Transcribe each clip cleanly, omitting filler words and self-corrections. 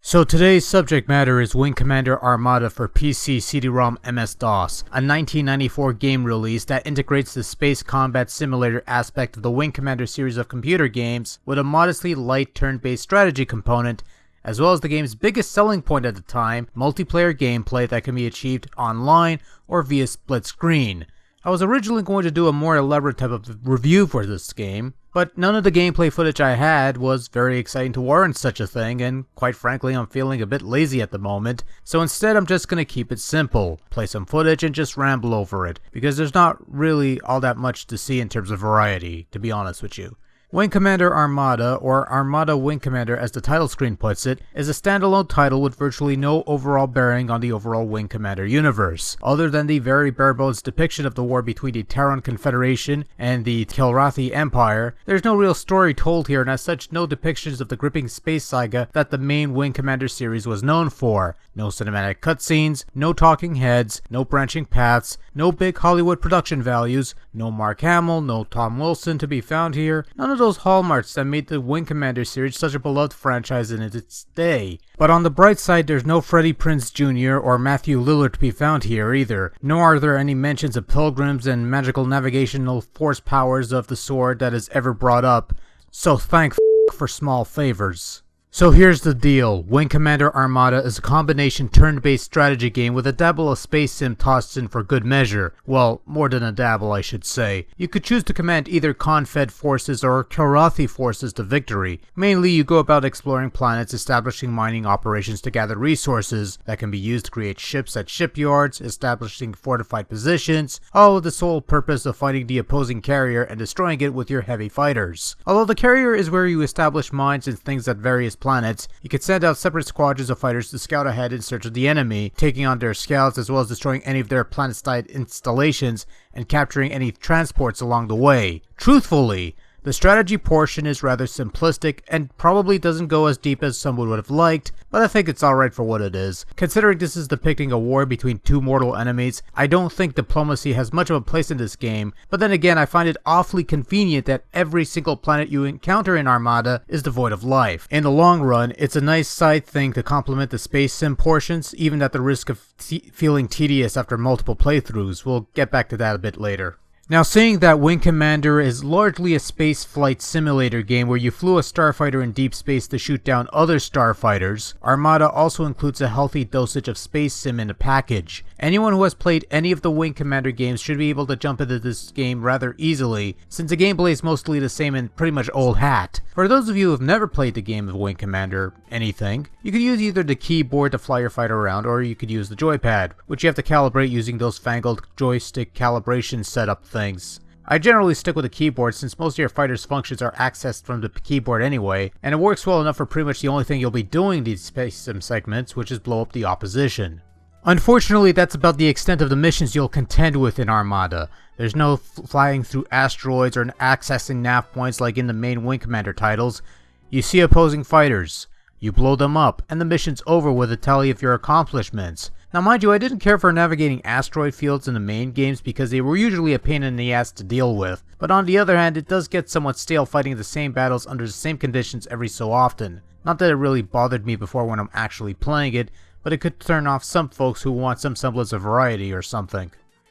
So today's subject matter is Wing Commander Armada for PC, CD-ROM, MS-DOS, a 1994 game release that integrates the space combat simulator aspect of the Wing Commander series of computer games with a modestly light turn-based strategy component, as well as the game's biggest selling point at the time, multiplayer gameplay that can be achieved online or via split screen. I was originally going to do a more elaborate type of review for this game, but none of the gameplay footage I had was very exciting to warrant such a thing, and quite frankly I'm feeling a bit lazy at the moment, so instead I'm just going to keep it simple, play some footage and just ramble over it, because there's not really all that much to see in terms of variety, to be honest with you. Wing Commander Armada, or Armada Wing Commander as the title screen puts it, is a standalone title with virtually no overall bearing on the overall Wing Commander universe. Other than the very bare-bones depiction of the war between the Terran Confederation and the Kilrathi Empire, there's no real story told here, and as such no depictions of the gripping space saga that the main Wing Commander series was known for. No cinematic cutscenes, no talking heads, no branching paths, no big Hollywood production values, no Mark Hamill, no Tom Wilson to be found here, none of those hallmarks that made the Wing Commander series such a beloved franchise in its day. But on the bright side, there's no Freddie Prinze Jr. or Matthew Lillard to be found here either, nor are there any mentions of pilgrims and magical navigational force powers of the sword that is ever brought up, so thank for small favors. So here's the deal, Wing Commander Armada is a combination turn-based strategy game with a dabble of space sim tossed in for good measure. Well, more than a dabble I should say. You could choose to command either Confed forces or Kilrathi forces to victory. Mainly you go about exploring planets, establishing mining operations to gather resources that can be used to create ships at shipyards, establishing fortified positions, all with the sole purpose of fighting the opposing carrier and destroying it with your heavy fighters. Although the carrier is where you establish mines and things at various planets, you can send out separate squadrons of fighters to scout ahead in search of the enemy, taking on their scouts as well as destroying any of their planet-side installations and capturing any transports along the way. Truthfully, the strategy portion is rather simplistic and probably doesn't go as deep as some would have liked, but I think it's alright for what it is. Considering this is depicting a war between two mortal enemies, I don't think diplomacy has much of a place in this game, but then again I find it awfully convenient that every single planet you encounter in Armada is devoid of life. In the long run, it's a nice side thing to complement the space sim portions, even at the risk of feeling tedious after multiple playthroughs. We'll get back to that a bit later. Now, seeing that Wing Commander is largely a space flight simulator game where you flew a starfighter in deep space to shoot down other starfighters, Armada also includes a healthy dosage of space sim in the package. Anyone who has played any of the Wing Commander games should be able to jump into this game rather easily, since the gameplay is mostly the same and pretty much old hat. For those of you who have never played the game of Wing Commander anything, you can use either the keyboard to fly your fighter around, or you could use the joypad, which you have to calibrate using those fangled joystick calibration setup things. I generally stick with the keyboard since most of your fighter's functions are accessed from the keyboard anyway, and it works well enough for pretty much the only thing you'll be doing in these space sim segments, which is blow up the opposition. Unfortunately, that's about the extent of the missions you'll contend with in Armada. There's no flying through asteroids or accessing nav points like in the main Wing Commander titles. You see opposing fighters, you blow them up, and the mission's over with a tally of your accomplishments. Now mind you, I didn't care for navigating asteroid fields in the main games because they were usually a pain in the ass to deal with, but on the other hand it does get somewhat stale fighting the same battles under the same conditions every so often. Not that it really bothered me before when I'm actually playing it, but it could turn off some folks who want some semblance of variety or something.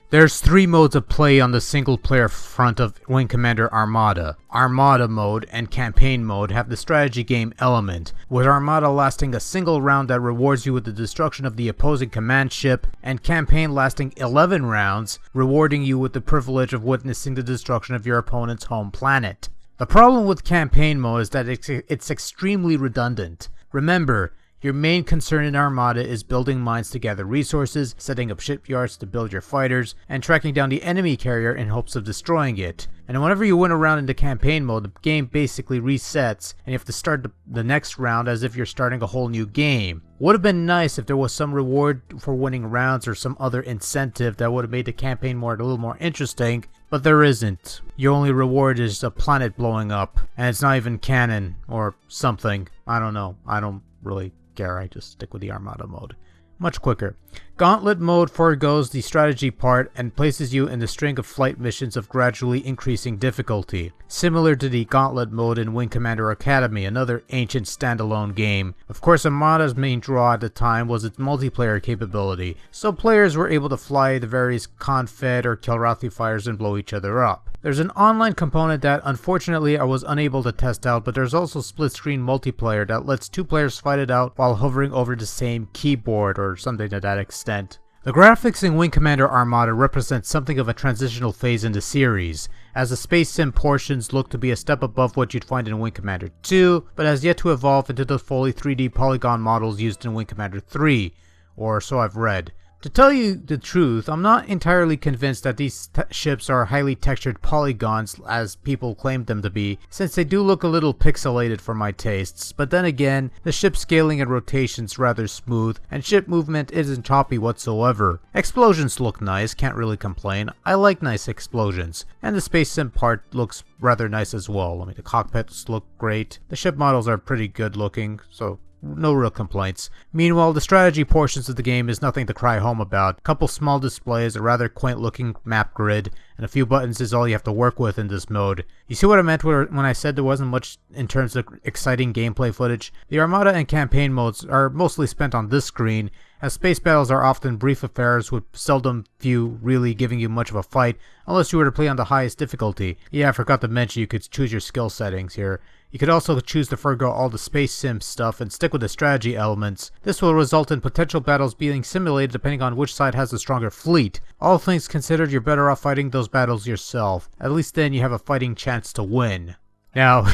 There's 3 modes of play on the single player front of Wing Commander Armada. Armada mode and campaign mode have the strategy game element, with Armada lasting a single round that rewards you with the destruction of the opposing command ship, and campaign lasting 11 rounds, rewarding you with the privilege of witnessing the destruction of your opponent's home planet. The problem with campaign mode is that it's extremely redundant. Remember, your main concern in Armada is building mines to gather resources, setting up shipyards to build your fighters, and tracking down the enemy carrier in hopes of destroying it. And whenever you win a round into campaign mode, the game basically resets, and you have to start the next round as if you're starting a whole new game. Would have been nice if there was some reward for winning rounds or some other incentive that would have made the campaign mode a little more interesting, but there isn't. Your only reward is a planet blowing up, and it's not even canon, or something. I don't know. I don't really care. I just stick with the Armada mode. much quicker. Gauntlet mode forgoes the strategy part and places you in the string of flight missions of gradually increasing difficulty, similar to the Gauntlet mode in Wing Commander Academy, another ancient standalone game. Of course, Armada's main draw at the time was its multiplayer capability, so players were able to fly the various Confed or Kilrathi fighters and blow each other up. There's an online component that unfortunately I was unable to test out, but there's also split-screen multiplayer that lets two players fight it out while hovering over the same keyboard or something to that extent. The graphics in Wing Commander Armada represent something of a transitional phase in the series, as the space sim portions look to be a step above what you'd find in Wing Commander 2, but has yet to evolve into the fully 3D polygon models used in Wing Commander 3, or so I've read. To tell you the truth, I'm not entirely convinced that these ships are highly textured polygons as people claim them to be, since they do look a little pixelated for my tastes, but then again, the ship scaling and rotation's rather smooth, and ship movement isn't choppy whatsoever. Explosions look nice, can't really complain. I like nice explosions, and the space sim part looks rather nice as well. I mean, the cockpits look great, the ship models are pretty good looking, so no real complaints. Meanwhile, the strategy portions of the game is nothing to cry home about. A couple small displays, a rather quaint looking map grid, and a few buttons is all you have to work with in this mode. You see what I meant when I said there wasn't much in terms of exciting gameplay footage? The Armada and campaign modes are mostly spent on this screen, as space battles are often brief affairs with seldom few really giving you much of a fight, unless you were to play on the highest difficulty. Yeah, I forgot to mention you could choose your skill settings here. You could also choose to forgo all the space sim stuff and stick with the strategy elements. This will result in potential battles being simulated depending on which side has the stronger fleet. All things considered, you're better off fighting those battles yourself. At least then you have a fighting chance to win. Now,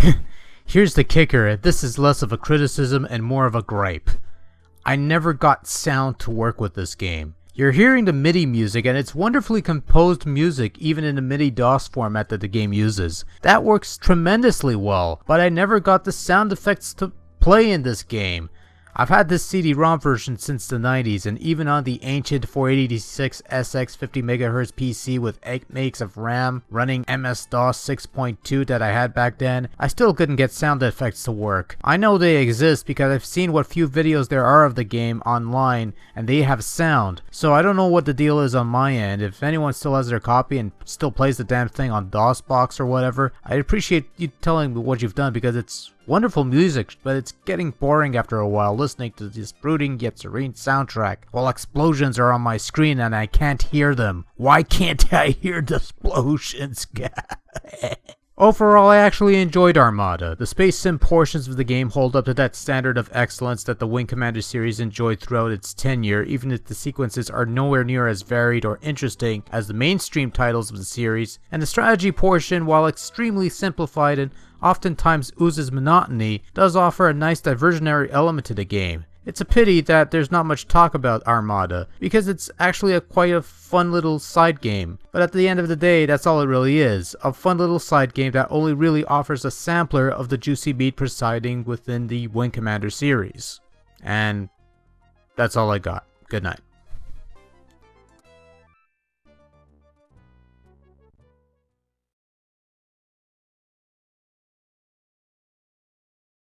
here's the kicker. This is less of a criticism and more of a gripe. I never got sound to work with this game. You're hearing the MIDI music, and it's wonderfully composed music even in the MIDI DOS format that the game uses. That works tremendously well, but I never got the sound effects to play in this game. I've had this CD-ROM version since the 90s, and even on the ancient 486 SX 50MHz PC with 8 megs of RAM running MS-DOS 6.2 that I had back then, I still couldn't get sound effects to work. I know they exist because I've seen what few videos there are of the game online, and they have sound. So I don't know what the deal is on my end. If anyone still has their copy and still plays the damn thing on DOSBox or whatever, I'd appreciate you telling me what you've done, because it's wonderful music, but it's getting boring after a while listening to this brooding yet serene soundtrack while explosions are on my screen and I can't hear them. Why can't I hear the explosions? Overall, I actually enjoyed Armada. The space sim portions of the game hold up to that standard of excellence that the Wing Commander series enjoyed throughout its tenure, even if the sequences are nowhere near as varied or interesting as the mainstream titles of the series, and the strategy portion, while extremely simplified and oftentimes oozes monotony, does offer a nice diversionary element to the game. It's a pity that there's not much talk about Armada, because it's actually quite a fun little side game. But at the end of the day, that's all it really is. A fun little side game that only really offers a sampler of the juicy meat presiding within the Wing Commander series. And that's all I got. Good night.